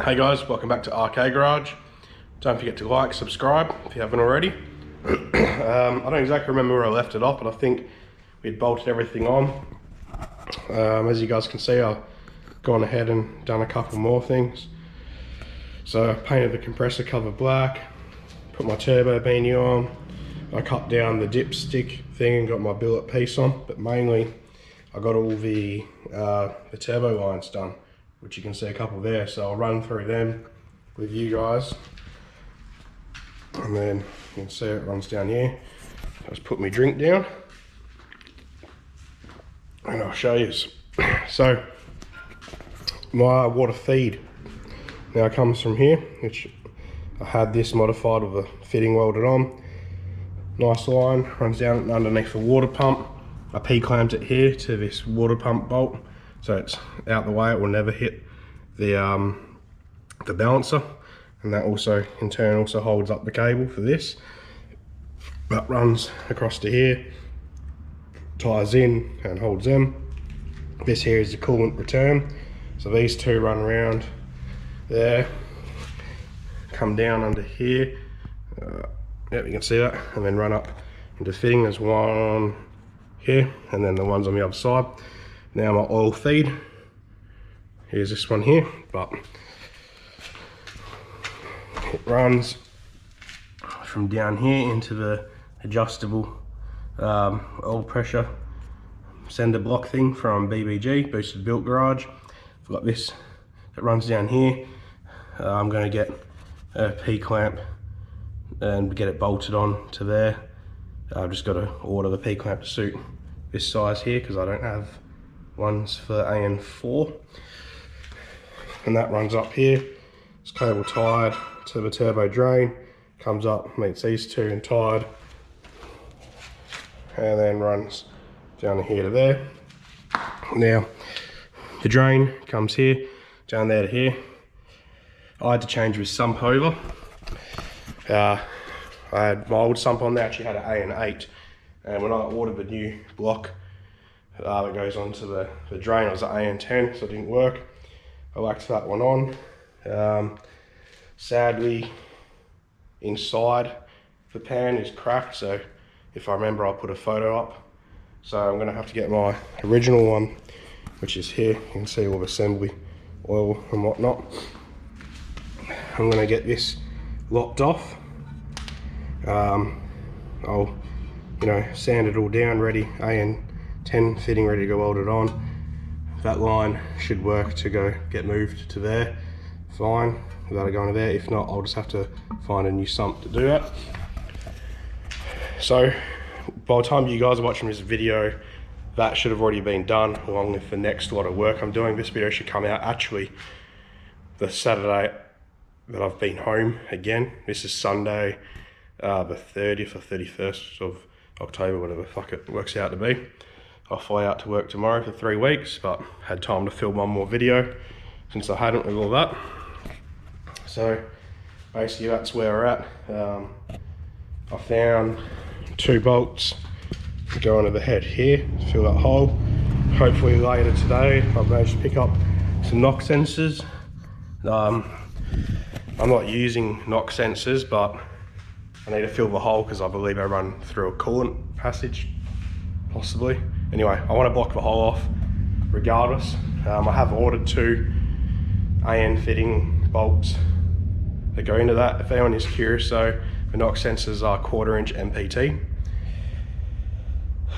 Hey guys, welcome back to RK Garage. Don't forget to like, subscribe if you haven't already. I don't exactly remember where I left it off, but I think we'd bolted everything on. As you guys can see, I've gone ahead and done a couple more things. So I painted the compressor cover black, put my turbo beanie on, I cut down the dipstick thing and got my billet piece on, but mainly I got all the turbo lines done, which you can see a couple there. So I'll run through them with you guys. And then you can see it runs down here. I'll just put my drink down and I'll show you. So my water feed now comes from here, which I had this modified with a fitting welded on. Nice line, runs down underneath the water pump. I P-clamped it here to this water pump bolt, so it's out the way, it will never hit the balancer. And that also, in turn, also holds up the cable for this. That runs across to here, ties in and holds them. This here is the coolant return. So these two run around there, come down under here. Yep, you can see that, and then run up into fitting. There's one here, and then the ones on the other side. Now my oil feed, here's this one here, but it runs from down here into the adjustable oil pressure sender block thing from BBG, Boosted Built Garage. I've got this that runs down here. I'm going to get a P-clamp and get it bolted on to there. I've just got to order the P-clamp to suit this size here because I don't have ones for AN4. And that runs up here. It's cable tied to the turbo drain, comes up, meets these two and tied, and then runs down here to there. Now the drain comes here, down there to here. I had to change this sump over. I had my old sump on there, actually had an AN8, and when I ordered the new block that goes onto the drain, it was an AN10, so it didn't work. I whacked that one on. Sadly, inside the pan is cracked, so if I remember, I'll put a photo up. So I'm going to have to get my original one, which is here. You can see all the assembly oil and whatnot. I'm going to get this locked off. I'll, sand it all down, ready, AN10 fitting ready to go welded on. That line should work to get moved to there, fine, without it going to there. If not, I'll just have to find a new sump to do that. So by the time you guys are watching this video, that should have already been done, along with the next lot of work I'm doing. This video should come out actually the Saturday that I've been home again. This is Sunday, the 30th or 31st of October, whatever the fuck it works out to be. I'll fly out to work tomorrow for 3 weeks, but had time to film one more video since I hadn't with all that. So basically that's where we're at. I found 2 bolts to go into the head here to fill that hole. Hopefully later today I've managed to pick up some knock sensors. I'm not using knock sensors, but I need to fill the hole because I believe I run through a coolant passage, possibly. Anyway, I want to block the hole off regardless. I have ordered 2 AN fitting bolts that go into that. If anyone is curious, so the knock sensors are 1/4 inch MPT.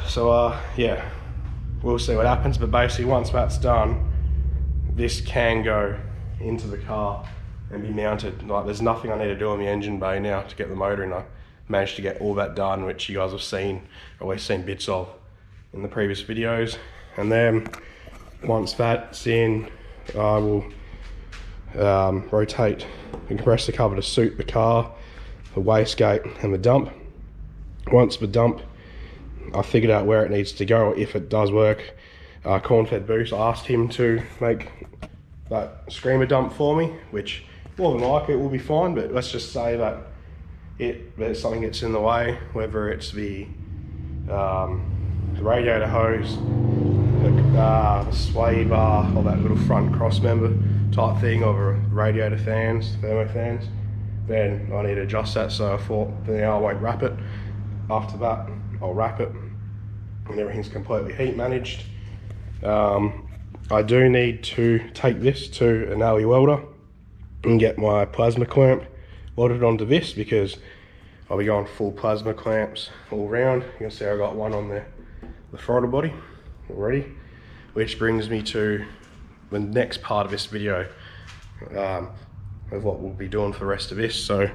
So yeah, we'll see what happens, but basically once that's done, this can go into the car and be mounted. Like, there's nothing I need to do on the engine bay now to get the motor in. I managed to get all that done, which you guys have seen, or at least seen bits of in the previous videos. And then once that's in, I will rotate the compressor cover to suit the car, the wastegate and the dump. Once the dump, I figured out where it needs to go, if it does work. Corn-fed Boost, I asked him to make that screamer dump for me, which more than likely it will be fine, but let's just say that there's something gets in the way, whether it's the radiator hose, the sway bar, or that little front cross member type thing of a radiator fans, thermo fans, then I need to adjust that. So I thought for now I won't wrap it. After that, I'll wrap it and everything's completely heat managed. I do need to take this to an alley welder and get my plasma clamp welded onto this, because I'll be going full plasma clamps all round. You can see I got one on the throttle body already, which brings me to the next part of this video of what we'll be doing for the rest of this. So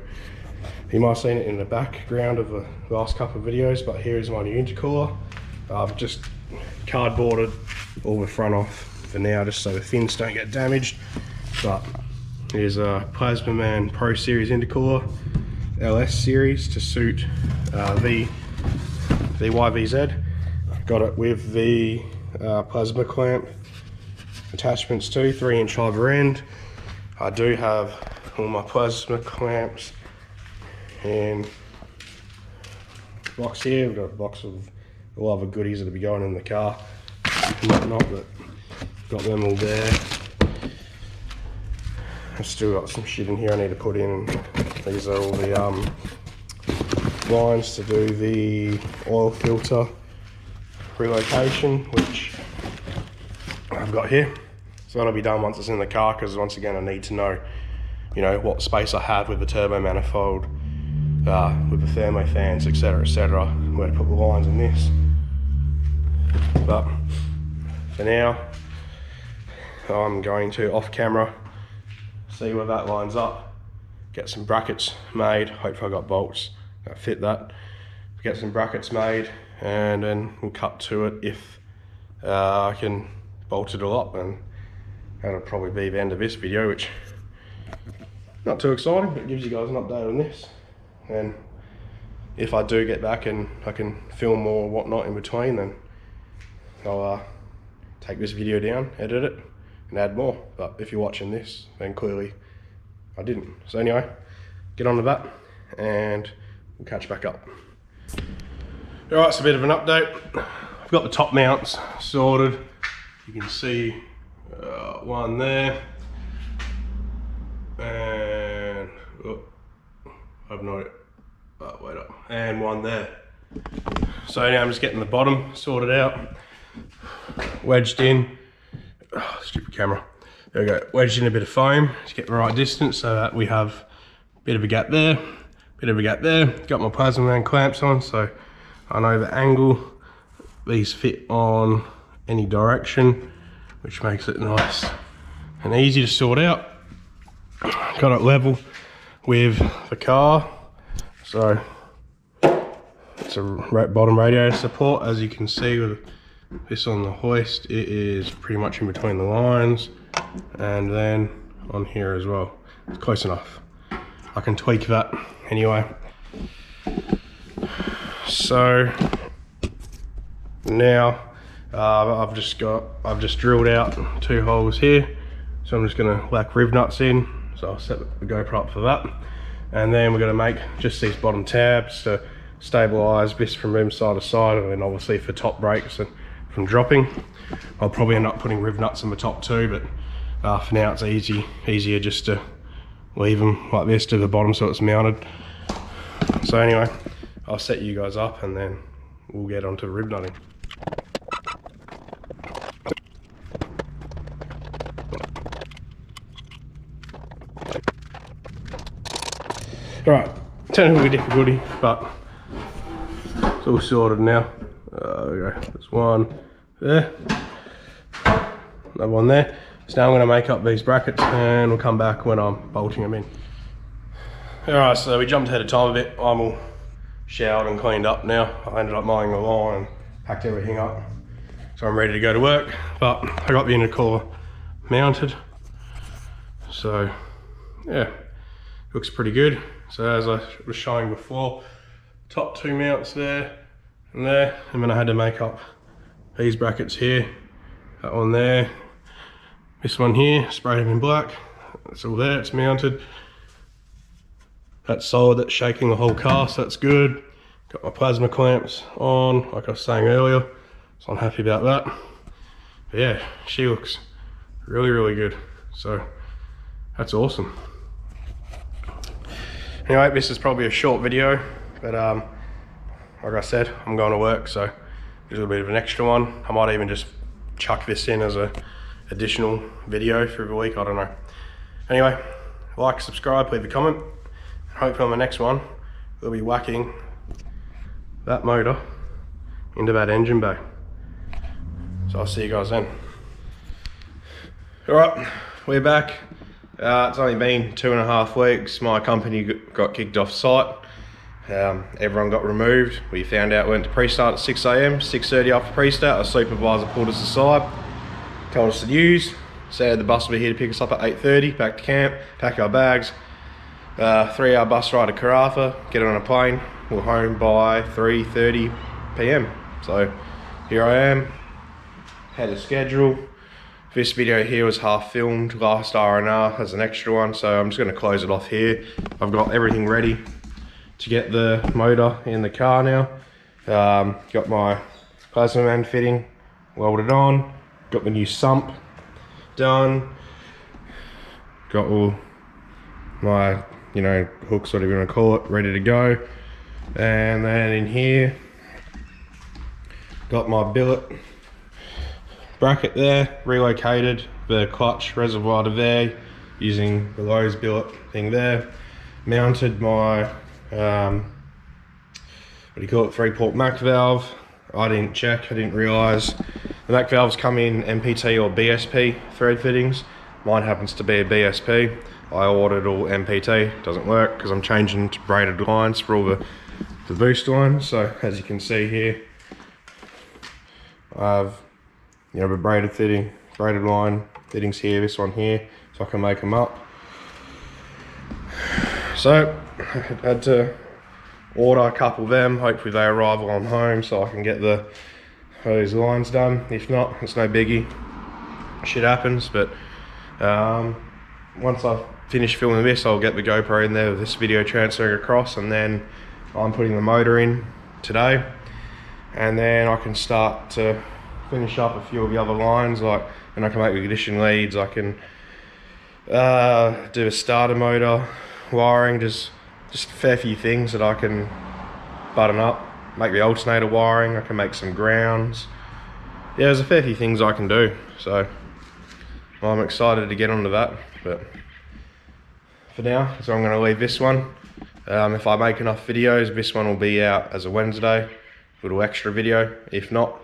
you might have seen it in the background of the last couple of videos, but here is my new intercooler. I've just cardboarded all the front off for now, just so the fins don't get damaged. But here's a Plasmaman Pro Series intercooler, LS series, to suit the YVZ. Got it with the plasma clamp attachments too, 3-inch either end. I do have all my plasma clamps in box here. We've got a box of all other goodies that'll be going in the car and whatnot, but got them all there. I've still got some shit in here I need to put in. These are all the lines to do the oil filter relocation, which I've got here. So that'll be done once it's in the car, because once again I need to know, you know, what space I have with the turbo manifold, with the thermo fans, etc, where to put the lines in this. But for now, I'm going to, off camera, see where that lines up, get some brackets made. Hopefully I got bolts that fit that. Get some brackets made, and then we'll cut to it if I can bolt it all up, and that'll probably be the end of this video, which not too exciting, but gives you guys an update on this. And if I do get back and I can film more or whatnot in between, then I'll take this video down, edit it, and add more. But if you're watching this, then clearly I didn't. So anyway, get on to that and we'll catch back up. Alright, it's a bit of an update. I've got the top mounts sorted. You can see one there, and I've not wait up, and one there. So now I'm just getting the bottom sorted out, wedged in. Oh, stupid camera. There we go, wedged in a bit of foam to get the right distance, so that we have a bit of a gap there, bit of a gap there. Got my Plasmaman clamps on, so I know the angle these fit on any direction, which makes it nice and easy to sort out. Got it level with the car, so it's a bottom radiator support. As you can see with this on the hoist, it is pretty much in between the lines, and then on here as well. It's close enough. I can tweak that anyway. So now I've just drilled out 2 holes here, so I'm just going to whack riv nuts in. So I'll set the GoPro up for that, and then we're going to make just these bottom tabs to stabilise this from rim side to side, and then obviously for top brakes and from dropping. I'll probably end up putting riv nuts on the top too, but for now it's easier just to leave them like this to the bottom so it's mounted. So anyway, I'll set you guys up and then we'll get onto rib nutting. Alright, technical difficulty, but it's all sorted now. There we go, there's one there, another one there. So now I'm going to make up these brackets and we'll come back when I'm bolting them in. Alright, so we jumped ahead of time a bit. I'm all showered and cleaned up now. I ended up mowing the lawn and packed everything up, so I'm ready to go to work. But I got the intercooler mounted, so yeah, looks pretty good. So as I was showing before, top 2 mounts there, and then I had to make up these brackets here, that one there, this one here, sprayed them in black. It's all there, it's mounted. That's solid, that's shaking the whole car, so that's good. Got my plasma clamps on, like I was saying earlier, so I'm happy about that. But yeah, she looks really, really good. So That's awesome. Anyway, this is probably a short video, but like I said, I'm going to work, so there's a little bit of an extra one. I might even just chuck this in as a additional video through the week, I don't know. Anyway, like, subscribe, leave a comment. Hopefully on the next one, we'll be whacking that motor into that engine bay. So I'll see you guys then. All right, we're back. It's only been 2.5 weeks. My company got kicked off site. Everyone got removed. We found out we went to pre-start at 6 AM, 6:30 after pre-start. Our supervisor pulled us aside, told us the news, said the bus will be here to pick us up at 8:30, back to camp, pack our bags. 3-hour bus ride to Karratha, get on a plane. We're home by 3:30 PM. So here I am, had a schedule. This video here was half filmed, last R&R has an extra one, so I'm just going to close it off here. I've got everything ready to get the motor in the car now. Got my plasma man fitting welded on, got the new sump done, got all my, you know, hooks, whatever you want to call it, ready to go. And then in here, got my billet bracket there, relocated the clutch reservoir to there using the Lowe's billet thing there. Mounted my, what do you call it, 3-port Mac valve. I didn't check, I didn't realise the Mac valves come in MPT or BSP thread fittings. Mine happens to be a BSP. I ordered all MPT, doesn't work because I'm changing to braided lines for all the boost lines. So as you can see here, I have, you know, the braided line fittings here, this one here, so I can make them up. So I had to order a couple of them. Hopefully they arrive while I'm home so I can get those lines done. If not, it's no biggie, shit happens. But once I finish filming this, I'll get the GoPro in there with this video transferring across, and then I'm putting the motor in today, and then I can start to finish up a few of the other lines, like, and I can make the ignition leads. I can do a starter motor wiring, just a fair few things that I can button up. Make the alternator wiring, I can make some grounds. Yeah, there's a fair few things I can do, so I'm excited to get onto that. But for now, so I'm going to leave this one. If I make enough videos, this one will be out as a Wednesday, little extra video. If not,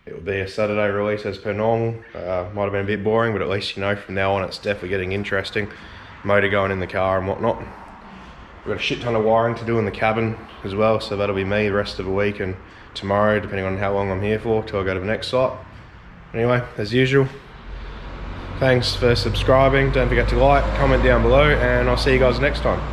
it will be a Saturday release as per normal. Might have been a bit boring, but at least, you know, from now on it's definitely getting interesting. Motor going in the car and whatnot. We've got a shit ton of wiring to do in the cabin as well, so that'll be me the rest of the week and tomorrow, depending on how long I'm here for, till I go to the next site. Anyway, as usual, thanks for subscribing. Don't forget to like, comment down below, and I'll see you guys next time.